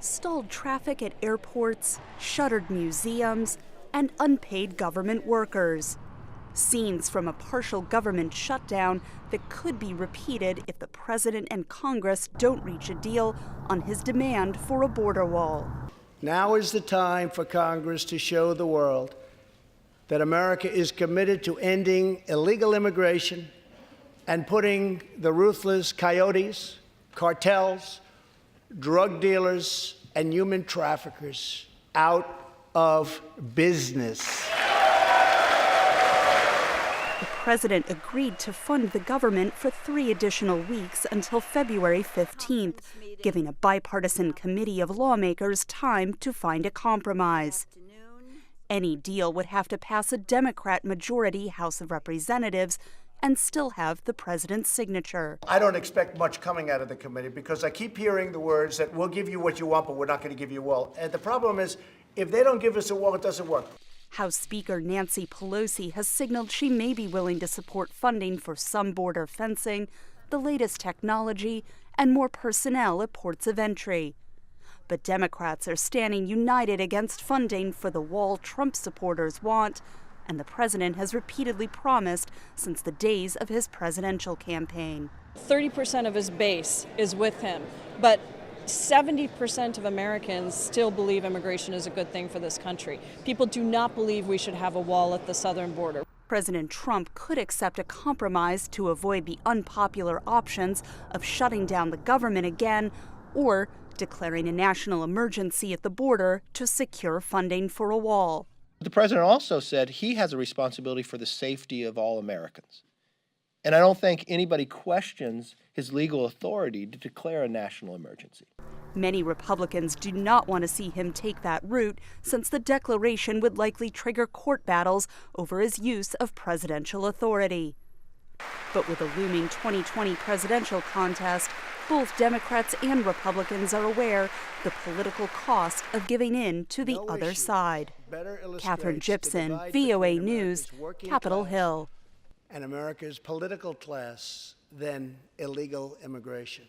stalled traffic at airports, shuttered museums, and unpaid government workers. Scenes from a partial government shutdown that could be repeated if the president and Congress don't reach a deal on his demand for a border wall. Now is the time for Congress to show the world that America is committed to ending illegal immigration and putting the ruthless coyotes, cartels, drug dealers, and human traffickers out of business. The president agreed to fund the government for 3 additional weeks until February 15th, giving a bipartisan committee of lawmakers time to find a compromise. Any deal would have to pass a Democrat majority House of Representatives and still have the president's signature. I don't expect much coming out of the committee because I keep hearing the words that we'll give you what you want, but we're not going to give you a wall. And the problem is, if they don't give us a wall, it doesn't work. House Speaker Nancy Pelosi has signaled she may be willing to support funding for some border fencing, the latest technology, and more personnel at ports of entry. But Democrats are standing united against funding for the wall Trump supporters want, and the president has repeatedly promised since the days of his presidential campaign. 30% of his base is with him, but 70% of Americans still believe immigration is a good thing for this country. People do not believe we should have a wall at the southern border. President Trump could accept a compromise to avoid the unpopular options of shutting down the government again or declaring a national emergency at the border to secure funding for a wall. The president also said he has a responsibility for the safety of all Americans. And I don't think anybody questions his legal authority to declare a national emergency. Many Republicans do not want to see him take that route, since the declaration would likely trigger court battles over his use of presidential authority. But with a looming 2020 presidential contest, both Democrats and Republicans are aware the political cost of giving in to the other side. Catherine Gibson, VOA News, Capitol Hill. And America's political class than illegal immigration.